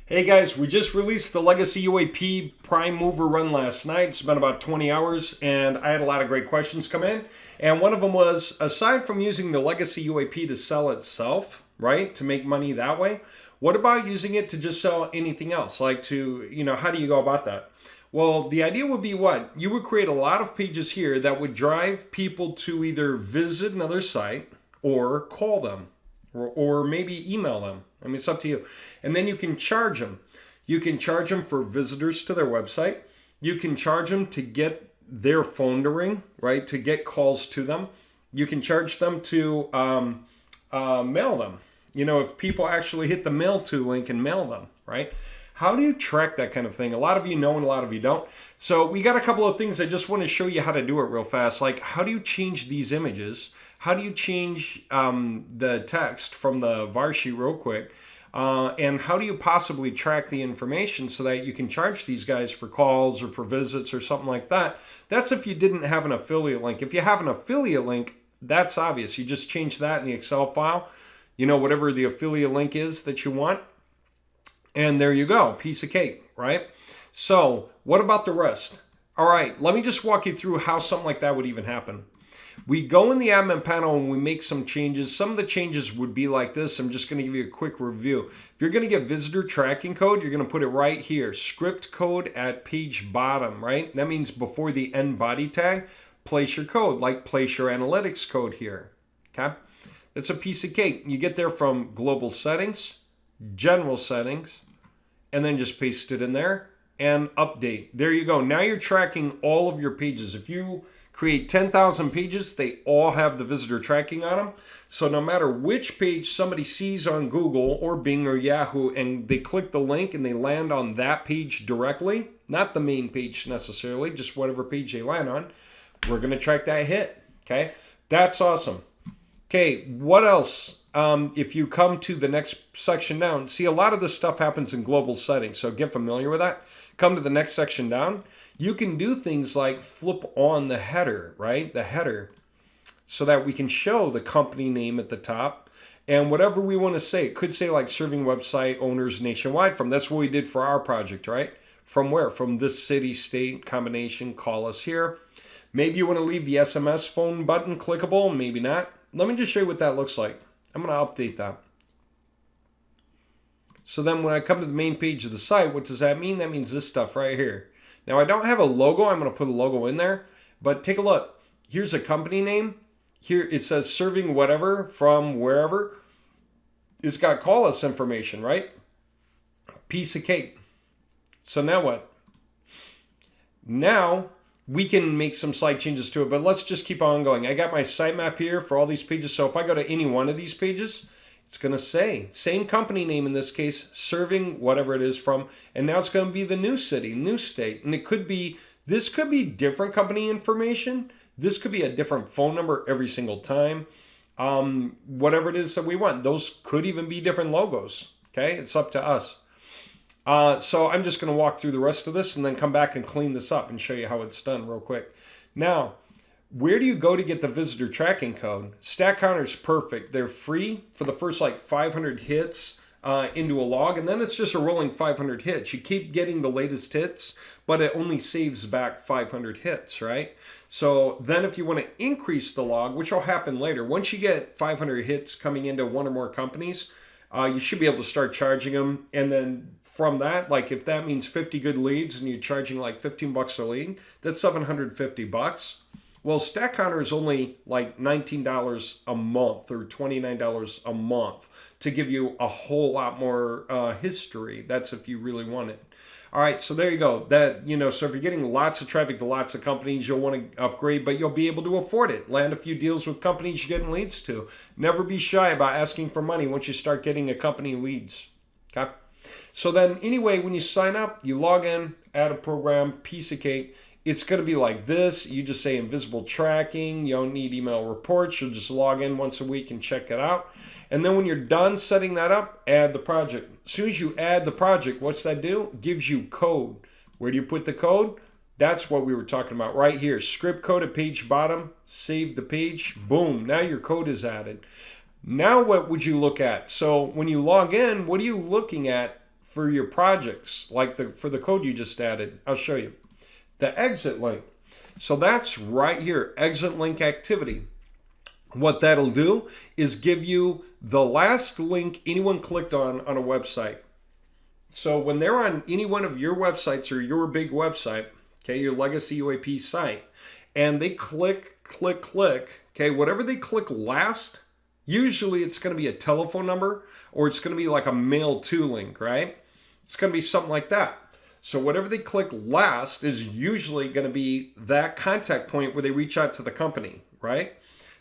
Hey guys, we just released the Legacy UAP Prime Mover run last night. It's been about 20 hours and I had a lot of great questions come in. And one of them was, aside from using the Legacy UAP to sell itself, right, to make money that way, what about using it to just sell anything else? Like how do you go about that? Well, the idea would be what? You would create a lot of pages here that would drive people to either visit another site or call them or maybe email them. I mean, it's up to you. And then you can charge them. You can charge them for visitors to their website. You can charge them to get their phone to ring, right? To get calls to them. You can charge them to mail them. You know, if people actually hit the mail to link and mail them, right? How do you track that kind of thing? A lot of you know and a lot of you don't. So we got a couple of things I just want to show you how to do it real fast. Like, how do you change these images? How do you change the text from the var sheet real quick? And how do you possibly track the information so that you can charge these guys for calls or for visits or something like that? That's if you didn't have an affiliate link. If you have an affiliate link, that's obvious. You just change that in the Excel file, you know, whatever the affiliate link is that you want. And there you go, piece of cake, right? So what about the rest? All right, let me just walk you through how something like that would even happen. We go in the admin panel and we make some changes. Some of the changes would be like this. I'm just going to give you a quick review. If you're going to get visitor tracking code, you're going to put it right here. Script code at page bottom, right? That means before the end body tag, place your code, like place your analytics code here, okay? That's a piece of cake. You get there from global settings, general settings, and then just paste it in there and update. There you go. Now you're tracking all of your pages. If you create 10,000 pages, they all have the visitor tracking on them. So no matter which page somebody sees on Google or Bing or Yahoo and they click the link and they land on that page directly, not the main page necessarily, just whatever page they land on, we're going to track that hit. Okay, that's awesome. Okay, what else? If you come to the next section down, see a lot of this stuff happens in global settings, so get familiar with that. Come to the next section down. You can do things like flip on the header, right? The header, so that we can show the company name at the top and whatever we want to say. It could say like serving website owners nationwide from. That's what we did for our project, right? From where? From this city, state, combination, call us here. Maybe you want to leave the SMS phone button clickable, maybe not. Let me just show you what that looks like. I'm going to update that. So then when I come to the main page of the site, what does that mean? That means this stuff right here. Now I don't have a logo. I'm going to put a logo in there, but take a look. Here's a company name. Here it says serving whatever from wherever. It's got call us information, right? Piece of cake. So now what? Now we can make some slight changes to it, but let's just keep on going. I got my sitemap here for all these pages. So if I go to any one of these pages, it's going to say, same company name in this case, serving whatever it is from, and now it's going to be the new city, new state. And it could be, this could be different company information. This could be a different phone number every single time. Whatever it is that we want. Those could even be different logos, okay? It's up to us. So I'm just going to walk through the rest of this and then come back and clean this up and show you how it's done real quick. Now, where do you go to get the visitor tracking code? Stack Counter's perfect. They're free for the first like 500 hits into a log, and then it's just a rolling 500 hits. You keep getting the latest hits, but it only saves back 500 hits, right? So then if you want to increase the log, which will happen later, once you get 500 hits coming into one or more companies, you should be able to start charging them. And then from that, like if that means 50 good leads and you're charging like 15 bucks a lead, that's 750 bucks. Well, Stack Counter is only like $19 a month or $29 a month to give you a whole lot more history. That's if you really want it. All right, so there you go. That, you know, so if you're getting lots of traffic to lots of companies, you'll want to upgrade, but you'll be able to afford it. Land a few deals with companies you're getting leads to. Never be shy about asking for money once you start getting a company leads. Okay? So then anyway, when you sign up, you log in, add a program, piece of cake. It's going to be like this. You just say invisible tracking. You don't need email reports. You'll just log in once a week and check it out. And then when you're done setting that up, add the project. As soon as you add the project, what's that do? Gives you code. Where do you put the code? That's what we were talking about right here. Script code at page bottom. Save the page. Boom. Now your code is added. Now what would you look at? So when you log in, what are you looking at for your projects, like for the code you just added. I'll show you. The exit link. So that's right here, exit link activity. What that'll do is give you the last link anyone clicked on a website. So when they're on any one of your websites or your big website, okay, your legacy UAP site, and they click, okay, whatever they click last, usually it's going to be a telephone number or it's going to be like a mail to link, right? It's going to be something like that. So whatever they click last is usually going to be that contact point where they reach out to the company, right?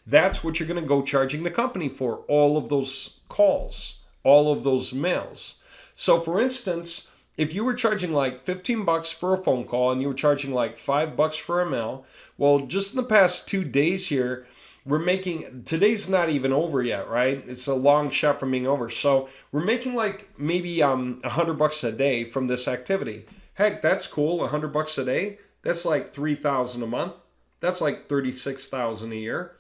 That's what you're going to go charging the company for, all of those calls, all of those mails. So for instance, if you were charging like $15 for a phone call and you were charging like $5 for a mail, well, just in the past 2 days here, we're making, today's not even over yet, right? It's a long shot from being over. So we're making like maybe $100 a day from this activity. Heck, that's cool. $100 a day. That's like $3,000 a month. That's like $36,000 a year.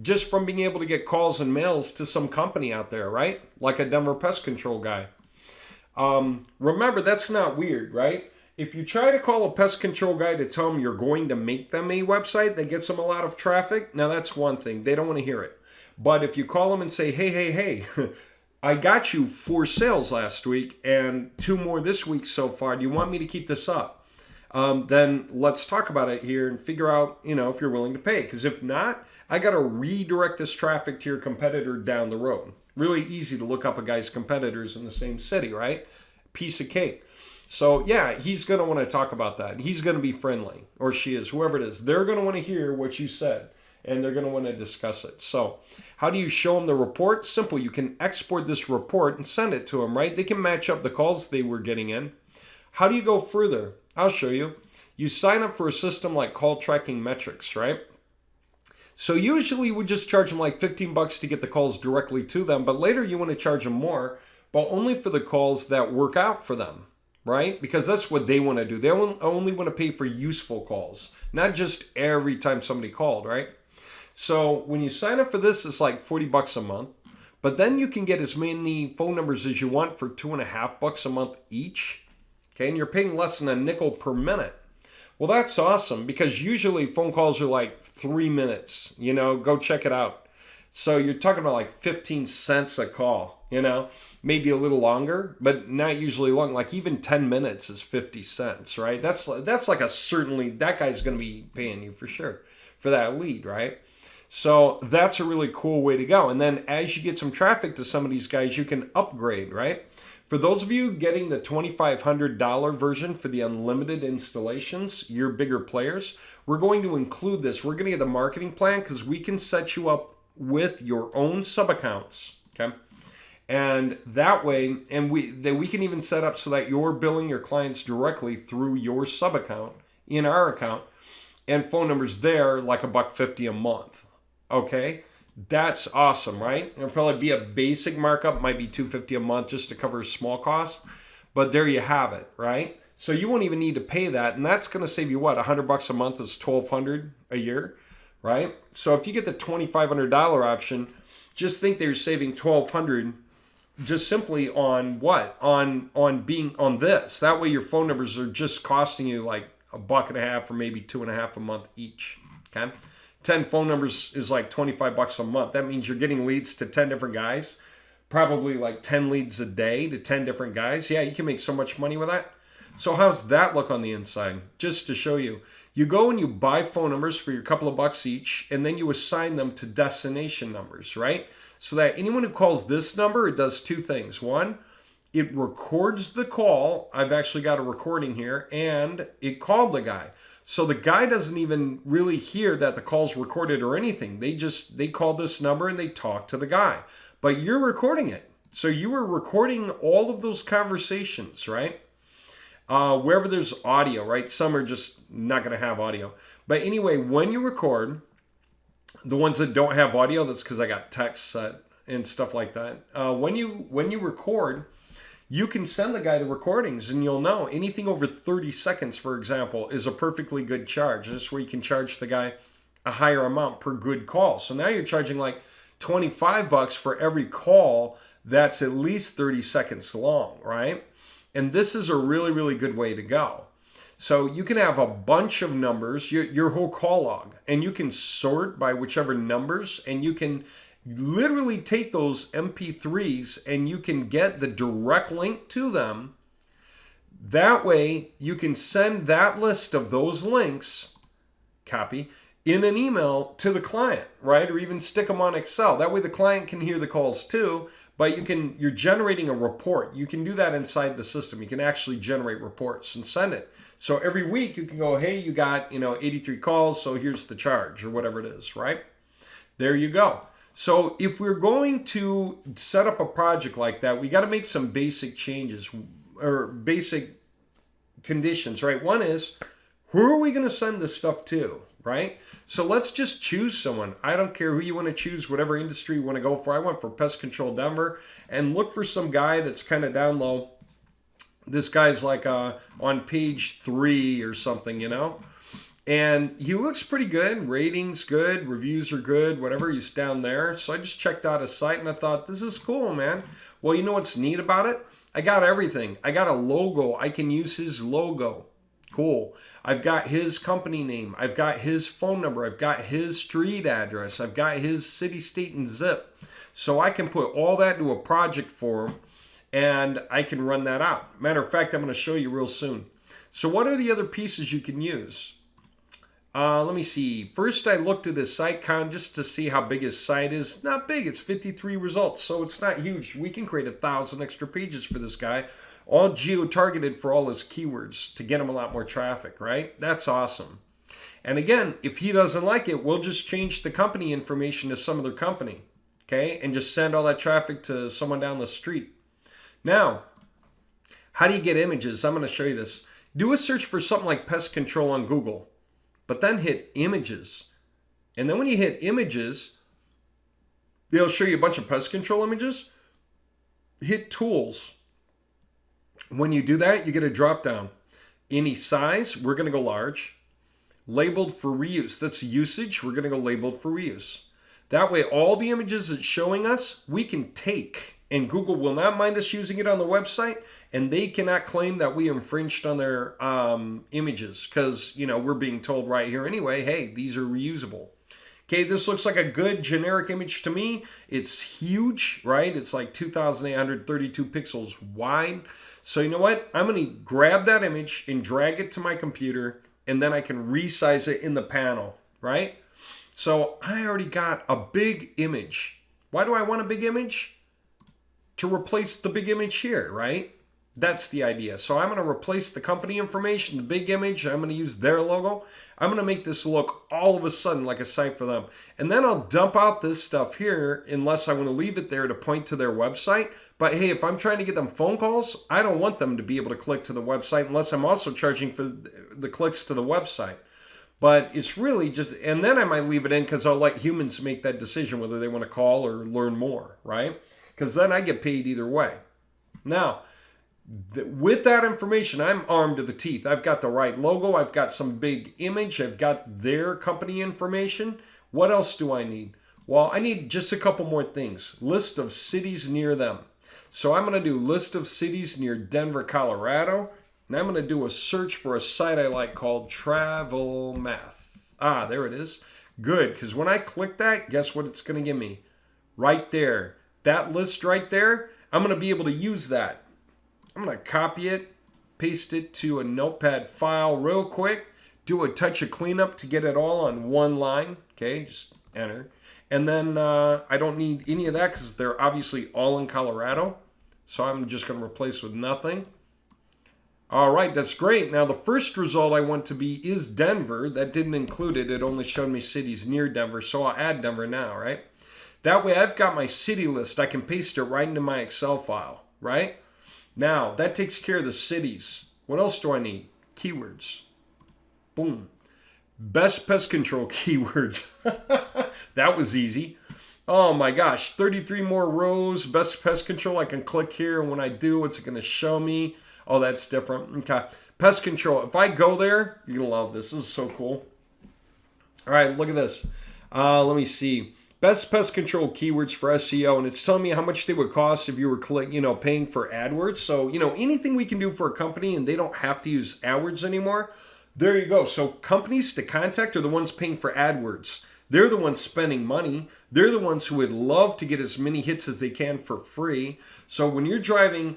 Just from being able to get calls and mails to some company out there, right? Like a Denver pest control guy. Remember, that's not weird, right? If you try to call a pest control guy to tell them you're going to make them a website that gets them a lot of traffic, now that's one thing. They don't want to hear it. But if you call them and say, hey, I got you 4 sales last week and 2 more this week so far. Do you want me to keep this up? Then let's talk about it here and figure out, if you're willing to pay. Because if not, I got to redirect this traffic to your competitor down the road. Really easy to look up a guy's competitors in the same city, right? Piece of cake. So yeah, he's going to want to talk about that. He's going to be friendly, or she is, whoever it is. They're going to want to hear what you said, and they're going to want to discuss it. So how do you show them the report? Simple. You can export this report and send it to them, right? They can match up the calls they were getting in. How do you go further? I'll show you. You sign up for a system like Call Tracking Metrics, right? So usually we just charge them like $15 to get the calls directly to them, but later you want to charge them more, but only for the calls that work out for them, right? Because that's what they want to do. They only want to pay for useful calls, not just every time somebody called, right? So when you sign up for this, it's like $40 a month, but then you can get as many phone numbers as you want for $2.50 a month each, okay? And you're paying less than a nickel per minute. Well, that's awesome because usually phone calls are like 3 minutes, go check it out. So you're talking about like 15 cents a call, maybe a little longer, but not usually long. Like even 10 minutes is 50 cents, right? That's like certainly that guy's going to be paying you for sure for that lead, right? So that's a really cool way to go. And then as you get some traffic to some of these guys, you can upgrade, right? For those of you getting the $2,500 version for the unlimited installations, your bigger players, we're going to include this. We're going to get the marketing plan because we can set you up with your own sub-accounts, okay? And that way, and we can even set up so that you're billing your clients directly through your sub-account in our account, and phone numbers there like $1.50 a month, okay? That's awesome, right? It'll probably be a basic markup, might be $250 a month just to cover a small cost, but there you have it, right? So you won't even need to pay that, and that's going to save you what? $100 a month is $1,200 a year, right? So if you get the $2,500 option, just think that you're saving $1,200 just simply on what? On being on this. That way your phone numbers are just costing you like $1.50 or maybe $2.50 a month each, okay? 10 phone numbers is like $25 a month. That means you're getting leads to 10 different guys, probably like 10 leads a day to 10 different guys. Yeah, you can make so much money with that. So how's that look on the inside? Just to show you, you go and you buy phone numbers for your couple of bucks each, and then you assign them to destination numbers, right? So that anyone who calls this number, it does 2 things. One, it records the call. I've actually got a recording here, and it called the guy. So the guy doesn't even really hear that the call's recorded or anything. They call this number and they talk to the guy. But you're recording it. So you were recording all of those conversations, right? Wherever there's audio, right? Some are just not going to have audio. But anyway, when you record, the ones that don't have audio, that's because I got text set and stuff like that. When you record, you can send the guy the recordings and you'll know anything over 30 seconds, for example, is a perfectly good charge. This is where you can charge the guy a higher amount per good call. So now you're charging like $25 for every call that's at least 30 seconds long, right? And this is a really, really good way to go. So you can have a bunch of numbers, your whole call log, and you can sort by whichever numbers, and you can literally take those MP3s and you can get the direct link to them. That way you can send that list of those links, copy, in an email to the client, right? Or even stick them on Excel. That way the client can hear the calls too, but you're generating a report. You can do that inside the system. You can actually generate reports and send it. So every week you can go, hey, you got, 83 calls, so here's the charge or whatever it is, right? There you go. So if we're going to set up a project like that, we got to make some basic changes or basic conditions, right? One is, who are we going to send this stuff to, right? So let's just choose someone. I don't care who you want to choose, whatever industry you want to go for. I went for Pest Control Denver, and look for some guy that's kind of down low. This guy's like on page 3 or something, And he looks pretty good. Ratings good. Reviews are good. Whatever. He's down there. So I just checked out his site and I thought, this is cool, man. Well, you know what's neat about it? I got everything. I got a logo. I can use his logo. Cool. I've got his company name. I've got his phone number. I've got his street address. I've got his city, state, and zip. So I can put all that into a project for him and I can run that out. Matter of fact, I'm going to show you real soon. So what are the other pieces you can use? Let me see. First, I looked at his site count just to see how big his site is. Not big. It's 53 results, so it's not huge. We can create 1,000 extra pages for this guy, all geo-targeted for all his keywords to get him a lot more traffic, right? That's awesome. And again, if he doesn't like it, we'll just change the company information to some other company, okay? And just send all that traffic to someone down the street. Now, how do you get images? I'm going to show you this. Do a search for something like pest control on Google. But then hit images. And then when you hit images, they'll show you a bunch of pest control images. Hit tools. When you do that, you get a drop down. Any size, we're going to go large. Labeled for reuse. That's usage. We're going to go labeled for reuse. That way, all the images it's showing us, we can take. And Google will not mind us using it on the website, and they cannot claim that we infringed on their images because, we're being told right here anyway, hey, these are reusable. Okay, this looks like a good generic image to me. It's huge, right? It's like 2,832 pixels wide. So you know what? I'm going to grab that image and drag it to my computer, and then I can resize it in the panel, right? So I already got a big image. Why do I want a big image? To replace the big image here, right? That's the idea. So I'm going to replace the company information, the big image. I'm going to use their logo. I'm going to make this look all of a sudden like a site for them. And then I'll dump out this stuff here unless I want to leave it there to point to their website. But hey, if I'm trying to get them phone calls, I don't want them to be able to click to the website unless I'm also charging for the clicks to the website. But it's really just, and then I might leave it in because I'll let humans make that decision whether they want to call or learn more, right? Because then I get paid either way. Now, with that information, I'm armed to the teeth. I've got the right logo. I've got some big image. I've got their company information. What else do I need? Well, I need just a couple more things. List of cities near them. So I'm going to do list of cities near Denver, Colorado. And I'm going to do a search for a site I like called Travel Math. Ah, there it is. Good, because when I click that, guess what it's going to give me? Right there. That list right there, I'm going to be able to use that. I'm going to copy it, paste it to a notepad file real quick, do a touch of cleanup to get it all on one line. Okay, just enter. And then I don't need any of that because they're obviously all in Colorado. So I'm just going to replace with nothing. All right, that's great. Now the first result I want to be is Denver. That didn't include it. It only showed me cities near Denver. So I'll add Denver now, right? That way I've got my city list. I can paste it right into my Excel file, right? Now, that takes care of the cities. What else do I need? Keywords. Boom. Best pest control keywords. That was easy. Oh my gosh, 33 more rows. Best pest control. I can click here, and when I do, what's it going to show me? Oh, that's different. Okay. Pest control. If I go there, you're going to love this. This is so cool. All right, look at this. Let me see. Best pest control keywords for SEO, and it's telling me how much they would cost if you were paying for AdWords. So, anything we can do for a company and they don't have to use AdWords anymore. There you go. So companies to contact are the ones paying for AdWords. They're the ones spending money. They're the ones who would love to get as many hits as they can for free. So when you're driving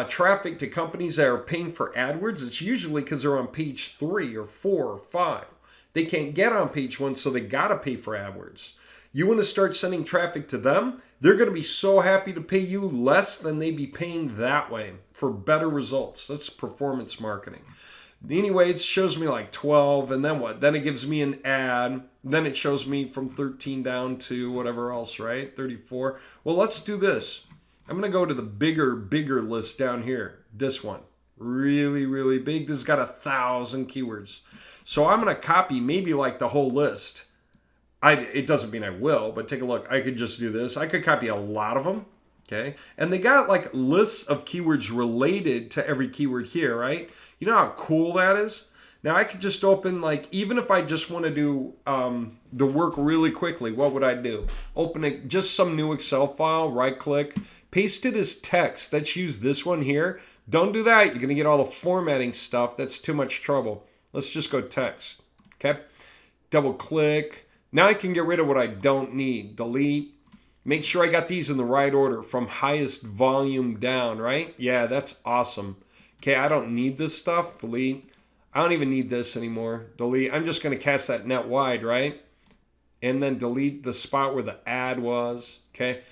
traffic to companies that are paying for AdWords, it's usually because they're on page 3 or 4 or 5. They can't get on page 1, so they got to pay for AdWords. You want to start sending traffic to them, they're going to be so happy to pay you less than they'd be paying that way for better results. That's performance marketing. Anyway, it shows me like 12, and then what? Then it gives me an ad. Then it shows me from 13 down to whatever else, right? 34. Well, let's do this. I'm going to go to the bigger list down here. This one. Really, really big. This has got 1,000 keywords. So I'm going to copy maybe like the whole list. It doesn't mean I will, but take a look. I could just do this. I could copy a lot of them. Okay. And they got like lists of keywords related to every keyword here, right? You know how cool that is? Now I could just open, like, even if I just want to do the work really quickly, what would I do? Open just some new Excel file, right click, paste it as text. Let's use this one here. Don't do that. You're going to get all the formatting stuff. That's too much trouble. Let's just go text. Okay. Double click. Now I can get rid of what I don't need. Delete. Make sure I got these in the right order from highest volume down, right? Yeah, that's awesome. Okay, I don't need this stuff. Delete. I don't even need this anymore. Delete. I'm just going to cast that net wide, right? And then delete the spot where the ad was. Okay,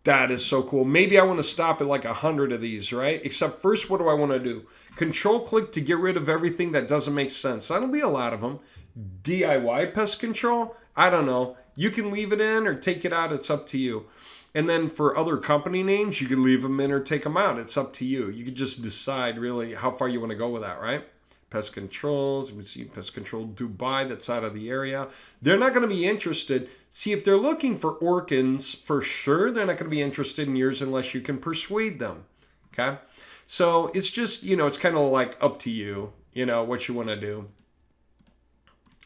that is so cool. Maybe I want to stop at like 100 of these, right? Except first, what do I want to do? Control click to get rid of everything that doesn't make sense. That'll be a lot of them. DIY pest control? I don't know. You can leave it in or take it out. It's up to you. And then for other company names, you can leave them in or take them out. It's up to you. You can just decide really how far you want to go with that, right? Pest controls. We see pest control Dubai. That's out of the area. They're not going to be interested. See, if they're looking for Orkins, for sure, they're not going to be interested in yours unless you can persuade them. Okay? So it's just, it's kind of like up to you, what you want to do.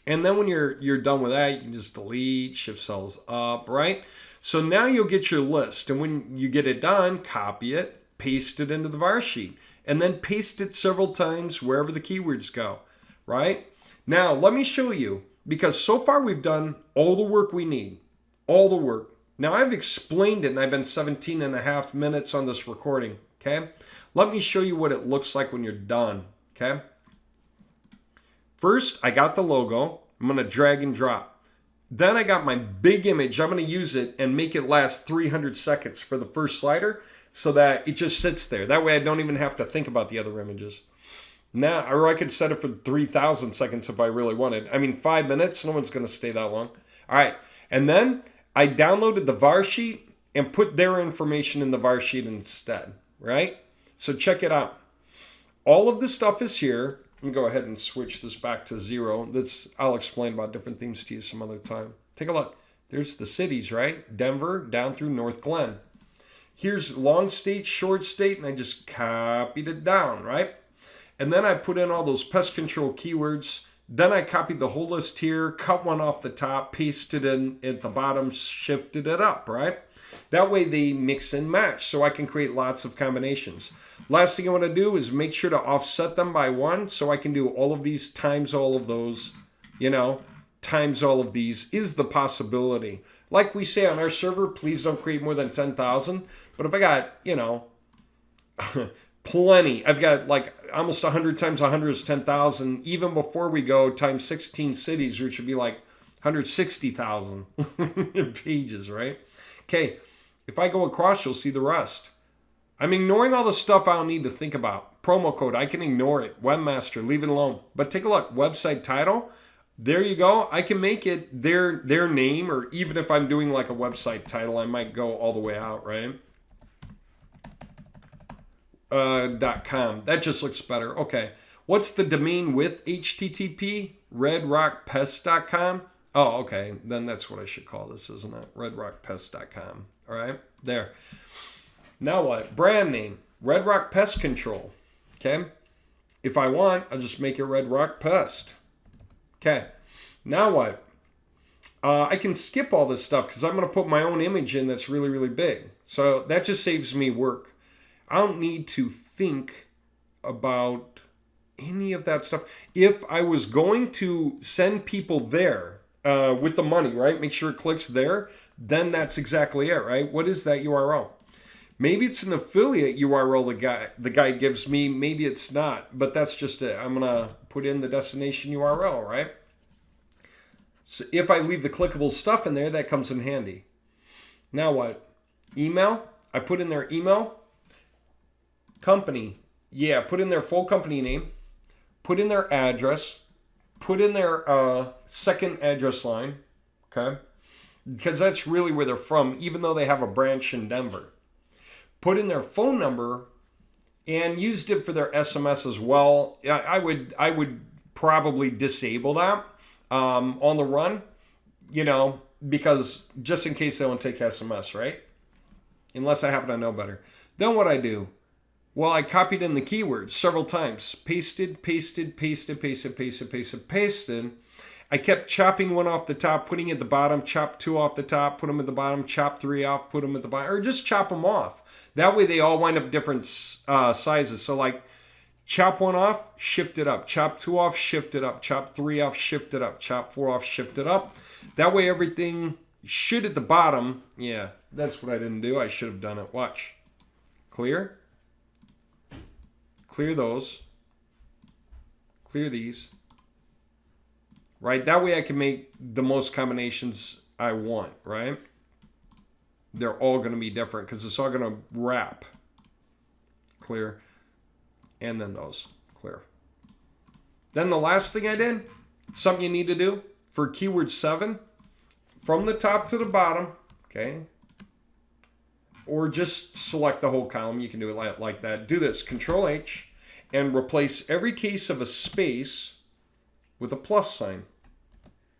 And then when you're done with that, you can just delete, shift cells up, right? So now you'll get your list. And when you get it done, copy it, paste it into the var sheet, and then paste it several times wherever the keywords go, right? Now, let me show you, because so far we've done all the work we need, all the work. Now, I've explained it, and I've been 17 and a half minutes on this recording, okay? Let me show you what it looks like when you're done, okay? First, I got the logo. I'm going to drag and drop. Then I got my big image. I'm going to use it and make it last 300 seconds for the first slider so that it just sits there. That way I don't even have to think about the other images. Now, or I could set it for 3,000 seconds if I really wanted. 5 minutes, no one's going to stay that long. All right. And then I downloaded the var sheet and put their information in the var sheet instead, right? So check it out. All of this stuff is here. Let me go ahead and switch this back to 0. I'll explain about different themes to you some other time. Take a look. There's the cities, right? Denver down through North Glen. Here's long state, short state, and I just copied it down, right? And then I put in all those pest control keywords. Then I copied the whole list here, cut one off the top, pasted it in at the bottom, shifted it up, right? That way they mix and match so I can create lots of combinations. Last thing I want to do is make sure to offset them by 1 so I can do all of these times all of those, times all of these is the possibility. Like we say on our server, please don't create more than 10,000. But if I got, plenty, I've got like almost 100 times 100 is 10,000. Even before we go times 16 cities, which would be like 160,000 pages, right? Okay, if I go across, you'll see the rest. I'm ignoring all the stuff I don't need to think about. Promo code, I can ignore it. Webmaster, leave it alone. But take a look, website title. There you go. I can make it their name, or even if I'm doing like a website title, I might go all the way out, right? .com. That just looks better. Okay. What's the domain with HTTP? redrockpest.com. Oh, okay. Then that's what I should call this, isn't it? redrockpest.com. All right. There. Now what? Brand name. Red Rock Pest Control. Okay. If I want, I'll just make it Red Rock Pest. Okay. Now what? I can skip all this stuff because I'm going to put my own image in that's really, really big. So that just saves me work. I don't need to think about any of that stuff. If I was going to send people there with the money, right? Make sure it clicks there. Then that's exactly it, right? What is that URL? Maybe it's an affiliate URL the guy gives me. Maybe it's not, but that's just it. I'm going to put in the destination URL, right? So if I leave the clickable stuff in there, that comes in handy. Now what? Email. I put in their email. Company. Yeah, put in their full company name. Put in their address. Put in their second address line. Okay? Because that's really where they're from, even though they have a branch in Denver. Put in their phone number and used it for their SMS as well. I would probably disable that on the run, because just in case they don't take SMS, right? Unless I happen to know better. Then what I do? Well, I copied in the keywords several times. Pasted. I kept chopping one off the top, putting it at the bottom, chop two off the top, put them at the bottom, chop three off, put them at the bottom, or just chop them off. That way they all wind up different sizes. So like chop one off, shift it up. Chop two off, shift it up. Chop three off, shift it up. Chop four off, shift it up. That way everything should at the bottom. Yeah, that's what I didn't do. I should have done it. Watch. Clear. Clear those. Clear these. Right? That way I can make the most combinations I want, right? They're all going to be different because it's all going to wrap. Clear. And then those. Clear. Then the last thing I did, something you need to do for keyword 7, from the top to the bottom, okay? Or just select the whole column. You can do it like that. Do this, Control H, and replace every case of a space with a plus sign.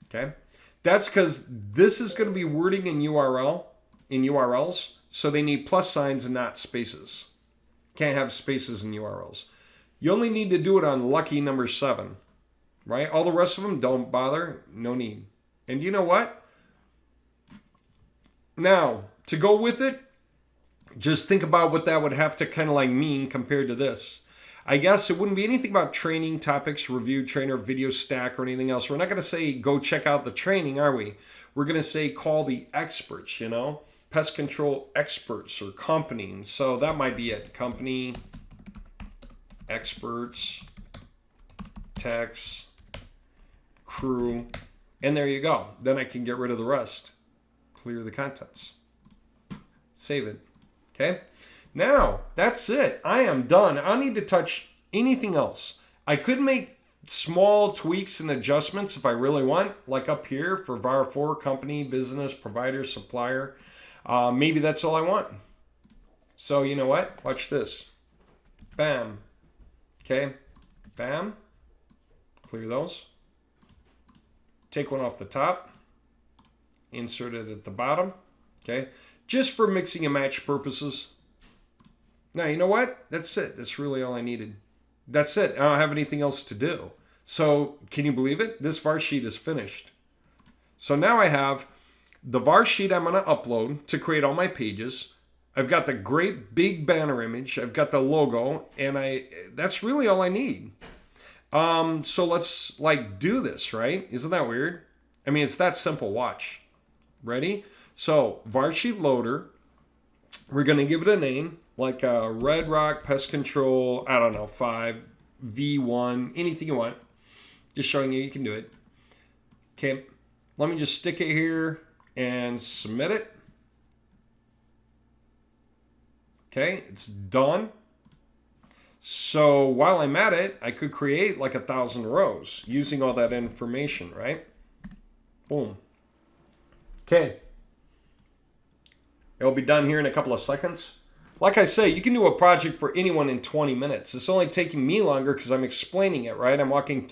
Okay? That's because this is going to be wording in URLs, so they need plus signs and not spaces. Can't have spaces in URLs. You only need to do it on lucky number 7, right? All the rest of them, don't bother, no need. And you know what? Now, to go with it, just think about what that would have to kind of like mean compared to this. I guess it wouldn't be anything about training, topics, review, trainer, video stack, or anything else. We're not going to say go check out the training, are we? We're going to say call the experts, pest control experts or company. And so that might be it. Company, experts, techs, crew, and there you go. Then I can get rid of the rest. Clear the contents. Save it. Okay? Now, that's it. I am done. I don't need to touch anything else. I could make small tweaks and adjustments if I really want, like up here for VAR 4, company, business, provider, supplier. Maybe that's all I want. So you know what? Watch this. Bam. Okay. Bam. Clear those. Take one off the top. Insert it at the bottom. Okay. Just for mixing and match purposes. Now, you know what? That's it. That's really all I needed. That's it. I don't have anything else to do. So, can you believe it? This VAR sheet is finished. So now I have the VAR sheet I'm going to upload to create all my pages. I've got the great big banner image. I've got the logo. And that's really all I need. So let's do this, right? Isn't that weird? I mean, it's that simple. Watch. Ready? So, VAR sheet loader. We're going to give it a name. Like Red Rock Pest Control, 5, V1, anything you want. Just showing you can do it. Okay, let me just stick it here and submit it. Okay, it's done. So while I'm at it, I could create like 1,000 rows using all that information, right? Boom. Okay. It'll be done here in a couple of seconds. Like I say, you can do a project for anyone in 20 minutes. It's only taking me longer because I'm explaining it, right? I'm walking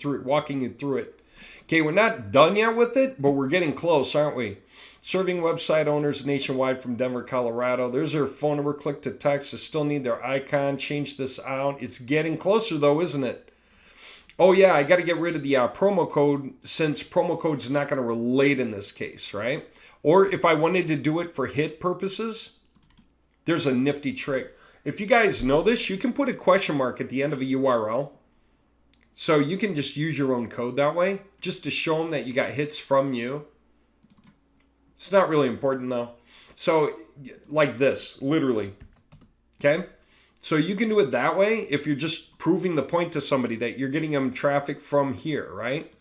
you through it. Okay, we're not done yet with it, but we're getting close, aren't we? Serving website owners nationwide from Denver, Colorado. There's their phone number. Click to text. I still need their icon. Change this out. It's getting closer, though, isn't it? Oh yeah, I got to get rid of the promo code since promo code's not going to relate in this case, right? Or if I wanted to do it for hit purposes, there's a nifty trick. If you guys know this, you can put a question mark at the end of a URL. So you can just use your own code that way, just to show them that you got hits from you. It's not really important though. So like this, literally, okay? So you can do it that way if you're just proving the point to somebody that you're getting them traffic from here, right?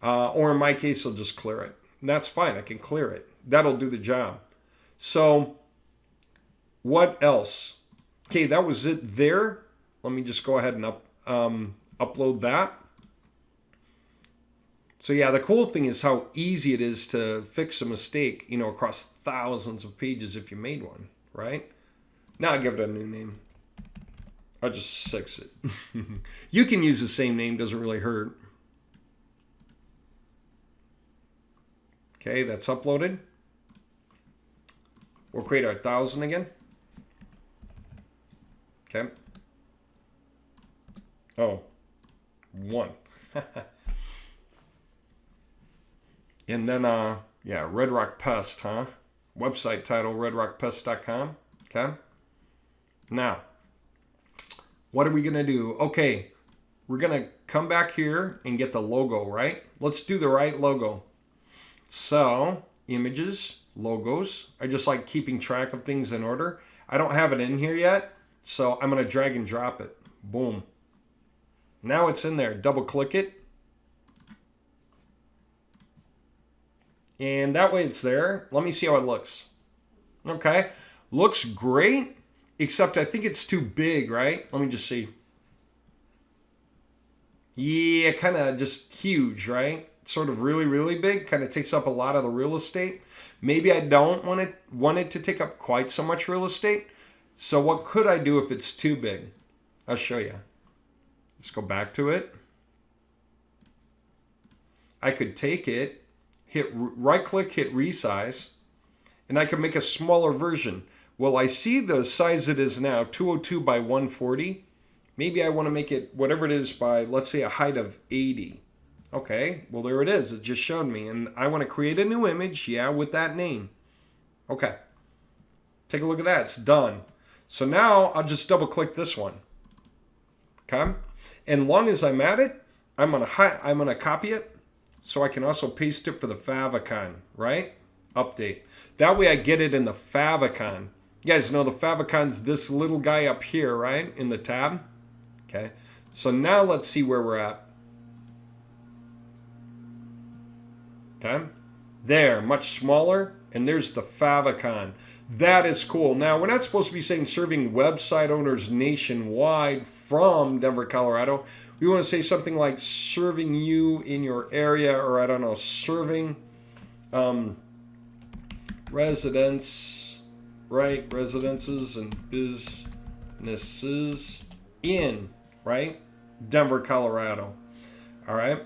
Or in my case, I'll just clear it. And that's fine, I can clear it. That'll do the job. So what else? Okay, that was it there. Let me just go ahead and upload that. So yeah, the cool thing is how easy it is to fix a mistake, you know, across thousands of pages if you made one, right? Now I'll give it a new name. I'll just fix it. You can use the same name, doesn't really hurt. Okay, that's uploaded. We'll create our 1,000 again. Okay. Oh, 1. And then, yeah, Red Rock Pest, huh? Website title, redrockpest.com. Okay. Now, what are we going to do? Okay, we're going to come back here and get the logo, right? Let's do the right logo. So, images, logos. I just like keeping track of things in order. I don't have it in here yet, so I'm going to drag and drop it. Boom. Now it's in there. Double click it. And that way it's there. Let me see how it looks. Okay. Looks great, except I think it's too big, right? Let me just see. Yeah, kind of just huge, right? Sort of really, really big. Kind of takes up a lot of the real estate. Maybe I don't want it to take up quite so much real estate. So what could I do if it's too big? I'll show you. Let's go back to it. I could take it, hit right click, hit resize, and I can make a smaller version. Well, I see the size it is now, 202 by 140. Maybe I want to make it whatever it is by, let's say, a height of 80. Okay, well, there it is. It just showed me. And I want to create a new image, yeah, with that name. Okay. Take a look at that. It's done. So now I'll just double click this one. Okay. And long as I'm at it, I'm gonna copy it so I can also paste it for the favicon, right? Update. That way I get it in the favicon. You guys know the favicons, this little guy up here, right? In the tab. Okay. So now let's see where we're at. Okay. There, much smaller. And there's the favicon. That is cool. Now, we're not supposed to be saying serving website owners nationwide from Denver, Colorado. We want to say something like serving you in your area, or I don't know, serving residents, right? Residences and businesses in, right? Denver, Colorado. All right.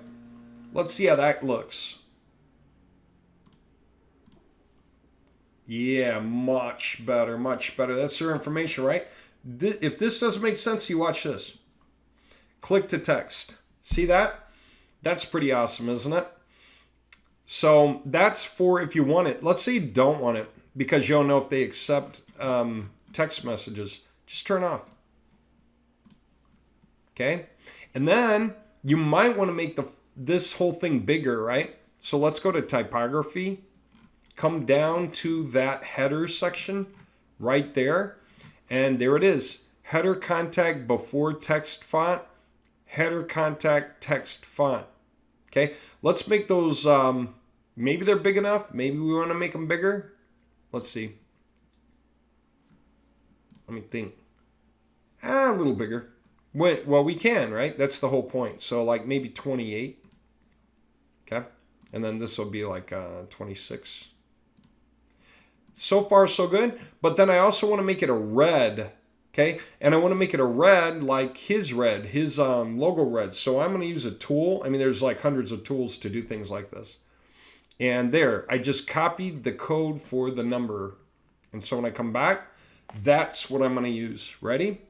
Let's see how that looks. Yeah, much better, much better. That's your information, right? If this doesn't make sense, you watch this. Click to text. See that? That's pretty awesome, isn't it? So that's for if you want it. Let's say you don't want it because you don't know if they accept text messages. Just turn off. Okay? And then you might want to make this whole thing bigger, right? So let's go to typography. Come down to that header section right there. And there it is. Header contact before text font. Header contact text font. Okay. Let's make those, maybe they're big enough. Maybe we want to make them bigger. Let's see. Let me think. A little bigger. Well, we can, right? That's the whole point. So like maybe 28. Okay. And then this will be like 26. So far, so good. But then I also want to make it a red, okay? And I want to make it a red like his logo red. So I'm going to use a tool. I mean, there's like hundreds of tools to do things like this. And there, I just copied the code for the number. And so when I come back, that's what I'm going to use. Ready?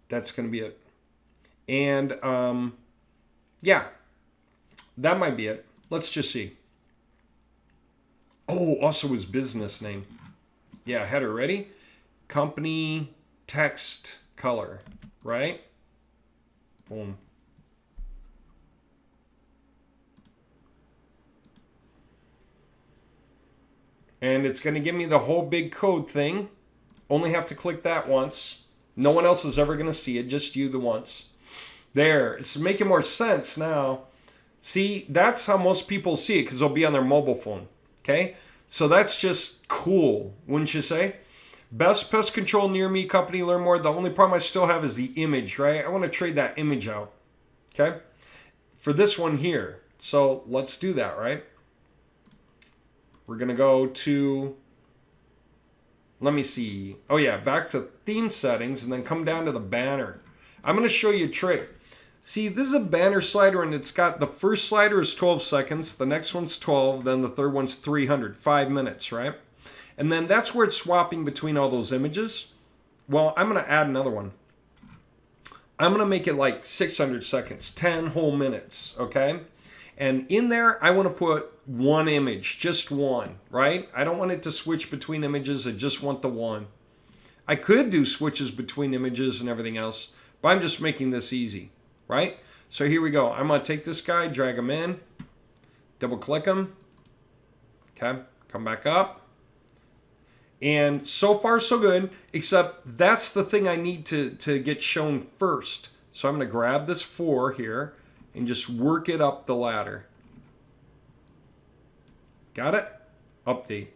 That's going to be it. And yeah, that might be it. Let's just see. Oh, also his business name. Yeah, header ready. Company, text, color, right? Boom. And it's going to give me the whole big code thing. Only have to click that once. No one else is ever going to see it, just you the once. There, it's making more sense now. See, that's how most people see it because they'll be on their mobile phone. Okay? So that's just cool, wouldn't you say? Best pest control near me company, learn more. The only problem I still have is the image, right? I want to trade that image out. Okay? For this one here. So let's do that, right? We're going to go to, let me see. Oh yeah, back to theme settings and then come down to the banner. I'm going to show you a trick. See, this is a banner slider and it's got, the first slider is 12 seconds, the next one's 12, then the third one's 300, 5 minutes, right? And then that's where it's swapping between all those images. Well, I'm going to add another one. I'm going to make it like 600 seconds, 10 whole minutes, okay? And in there, I want to put one image, just one, right? I don't want it to switch between images. I just want the one. I could do switches between images and everything else, but I'm just making this easy, right? So here we go. I'm going to take this guy, drag him in, double click him. Okay, come back up. And so far, so good, except that's the thing I need to get shown first. So I'm going to grab this 4 here and just work it up the ladder. Got it? Update.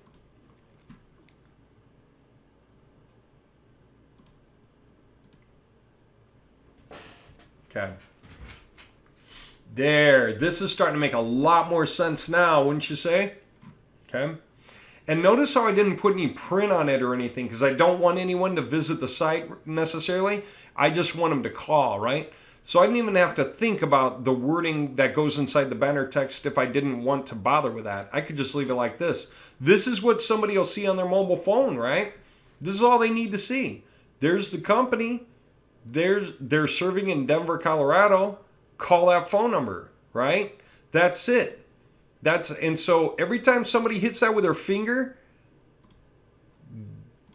Okay. There. This is starting to make a lot more sense now, wouldn't you say? Okay. And notice how I didn't put any print on it or anything because I don't want anyone to visit the site necessarily. I just want them to call, right? So I didn't even have to think about the wording that goes inside the banner text if I didn't want to bother with that. I could just leave it like this. This is what somebody will see on their mobile phone, right? This is all they need to see. There's the company. They're serving in Denver, Colorado. Call that phone number, right? That's it. And so every time somebody hits that with their finger,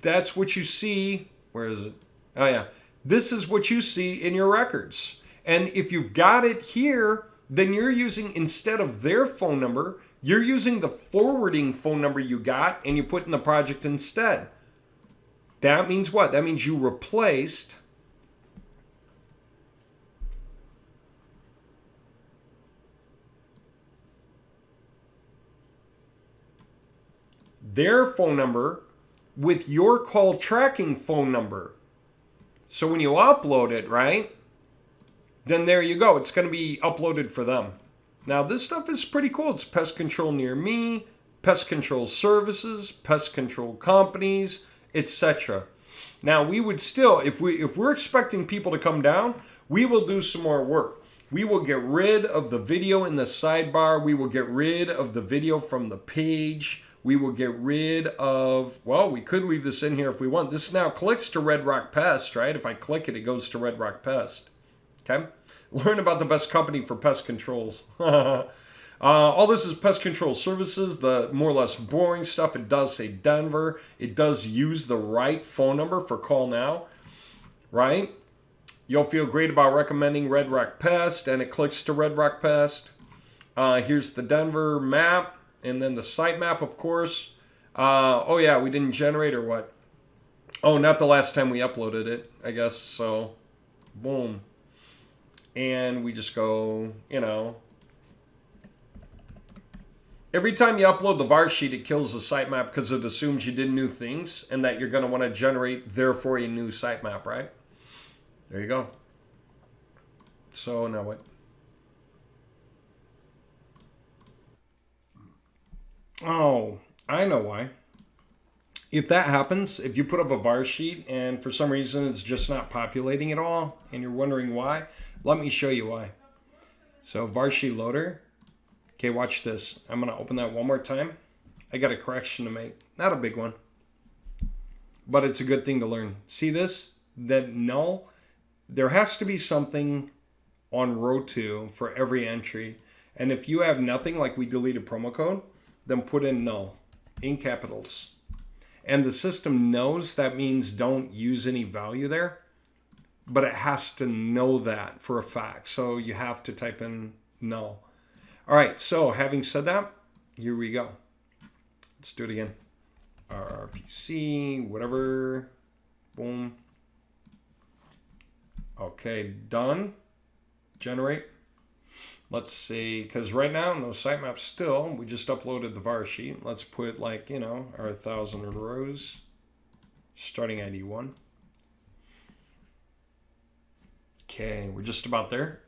that's what you see. Where is it? Oh yeah. This is what you see in your records. And if you've got it here, then you're using, instead of their phone number, you're using the forwarding phone number you got and you put in the project instead. That means what? That means you replaced their phone number with your call tracking phone number. So when you upload it, right, then there you go. It's going to be uploaded for them. Now, this stuff is pretty cool. It's pest control near me, pest control services, pest control companies, etc. Now, we would still, if we're expecting people to come down, we will do some more work. We will get rid of the video in the sidebar. We will get rid of the video from the page. We will get rid of, well, we could leave this in here if we want. This now clicks to Red Rock Pest, right? If I click it, it goes to Red Rock Pest. Okay? Learn about the best company for pest controls. All this is pest control services, the more or less boring stuff. It does say Denver. It does use the right phone number for call now, right? You'll feel great about recommending Red Rock Pest, and it clicks to Red Rock Pest. Here's the Denver map. And then the site map, of course. Oh, yeah, we didn't generate or what? Oh, not the last time we uploaded it, I guess. So, boom. And we just go, you know. Every time you upload the var sheet, it kills the sitemap because it assumes you did new things and that you're going to want to generate, therefore, a new sitemap, right? There you go. So, now what? Oh, I know why. If that happens, if you put up a var sheet and for some reason it's just not populating at all and you're wondering why, let me show you why. So var sheet loader. Okay, watch this. I'm going to open that one more time. I got a correction to make. Not a big one, but it's a good thing to learn. See this? That null? There has to be something on row 2 for every entry. And if you have nothing, like we deleted promo code, then put in null in capitals. And the system knows that means don't use any value there, but it has to know that for a fact. So you have to type in null. All right, so having said that, here we go. Let's do it again. RPC, whatever, boom. Okay, done. Generate. Let's see, because right now, no sitemap still. We just uploaded the var sheet. Let's put like, you know, our 1,000 rows, starting ID 1. Okay, we're just about there.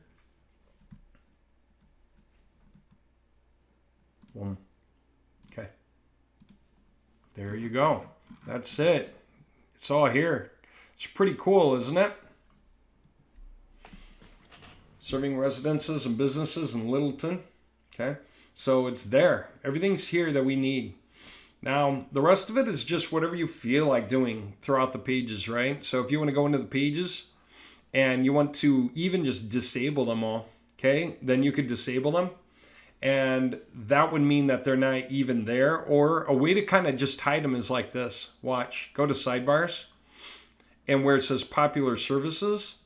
Boom. Okay. There you go. That's it. It's all here. It's pretty cool, isn't it? Serving residences and businesses in Littleton. Okay. So it's there. Everything's here that we need. Now, the rest of it is just whatever you feel like doing throughout the pages, right? So if you want to go into the pages and you want to even just disable them all, okay, then you could disable them. And that would mean that they're not even there. Or a way to kind of just hide them is like this. Watch. Go to sidebars. And where it says popular services,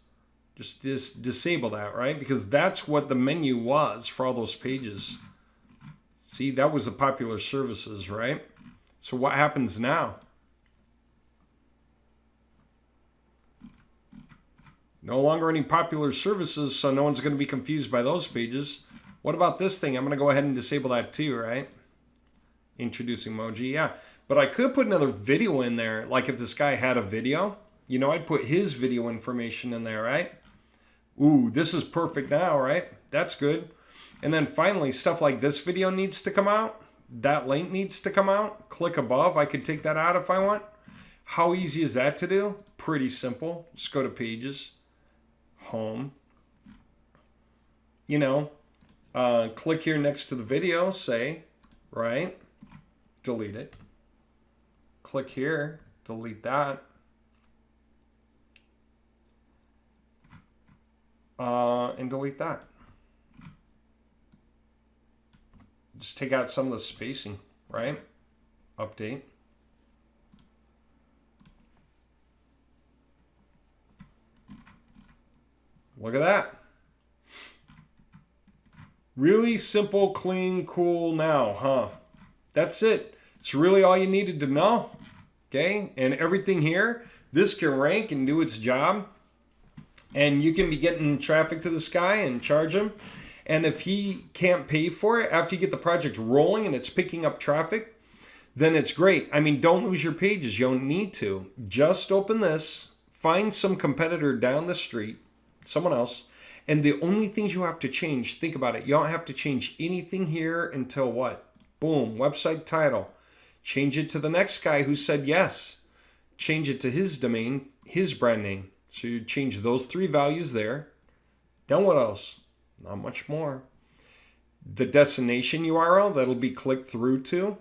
just disable that, right? Because that's what the menu was for all those pages. See, that was the popular services, right? So what happens now? No longer any popular services, so no one's going to be confused by those pages. What about this thing? I'm going to go ahead and disable that too, right? Introduce emoji, yeah. But I could put another video in there. Like if this guy had a video, you know, I'd put his video information in there, right? Ooh, this is perfect now, right? That's good. And then finally, stuff like this video needs to come out. That link needs to come out. Click above. I could take that out if I want. How easy is that to do? Pretty simple. Just go to pages, home. You know, click here next to the video, say, right? Delete it. Click here, delete that. And delete that. Just take out some of the spacing, right? Update. Look at that. Really simple, clean, cool now, huh? That's it. It's really all you needed to know. Okay? And everything here, this can rank and do its job. And you can be getting traffic to this guy and charge him. And if he can't pay for it after you get the project rolling and it's picking up traffic, then it's great. I mean, don't lose your pages. You don't need to. Just open this, find some competitor down the street, someone else, and the only things you have to change, think about it. You don't have to change anything here until what? Boom, website title. Change it to the next guy who said yes. Change it to his domain, his brand name. So you change those 3 values there. Then what else? Not much more. The destination URL that'll be clicked through to.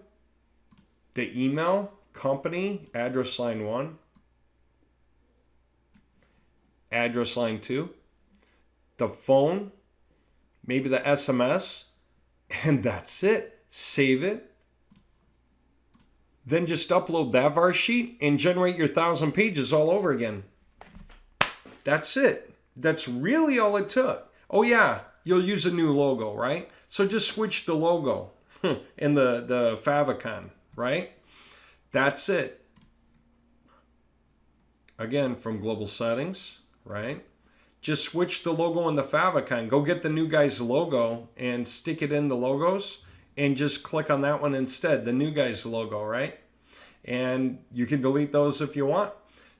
The email, company, address line 1. Address line 2. The phone, maybe the SMS, and that's it. Save it. Then just upload that var sheet and generate your 1,000 pages all over again. That's it. That's really all it took. Oh yeah, you'll use a new logo, right? So just switch the logo and the favicon, right? That's it. Again, from global settings, right? Just switch the logo and the favicon. Go get the new guy's logo and stick it in the logos and just click on that one instead, the new guy's logo, right? And you can delete those if you want.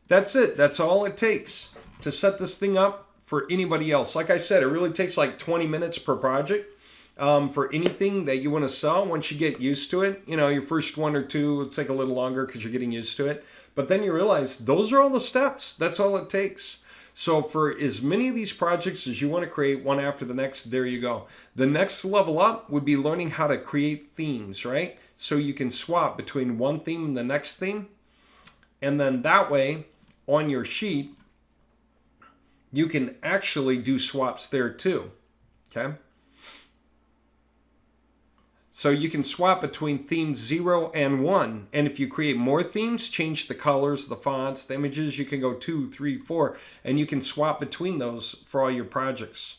That's it. That's all it takes to set this thing up for anybody else. Like I said, it really takes like 20 minutes per project for anything that you want to sell. Once you get used to it, you know, your first 1 or 2 will take a little longer because you're getting used to it. But then you realize those are all the steps. That's all it takes. So for as many of these projects as you want to create, one after the next, there you go. The next level up would be learning how to create themes, right? So you can swap between one theme and the next theme. And then that way, on your sheet, you can actually do swaps there too. Okay. So you can swap between themes 0 and 1. And if you create more themes, change the colors, the fonts, the images, you can go 2, 3, 4, and you can swap between those for all your projects.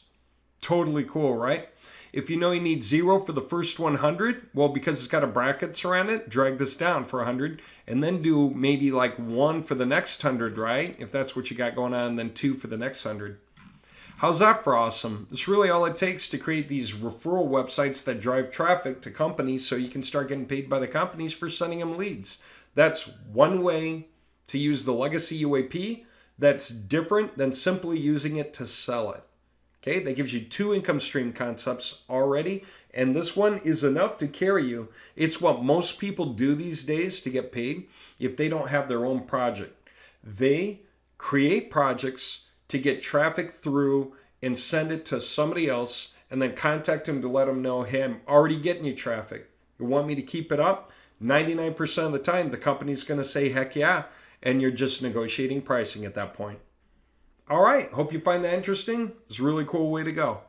Totally cool, right? If you know you need 0 for the first 100, well, because it's got a brackets around it, drag this down for 100, and then do maybe like 1 for the next 100, right? If that's what you got going on, then 2 for the next 100. How's that for awesome? It's really all it takes to create these referral websites that drive traffic to companies so you can start getting paid by the companies for sending them leads. That's one way to use the legacy UAP that's different than simply using it to sell it. Okay, that gives you 2 income stream concepts already, and this one is enough to carry you. It's what most people do these days to get paid if they don't have their own project. They create projects to get traffic through and send it to somebody else and then contact them to let them know, hey, I'm already getting you traffic. You want me to keep it up? 99% of the time, the company's going to say, heck yeah, and you're just negotiating pricing at that point. All right, hope you find that interesting. It's a really cool way to go.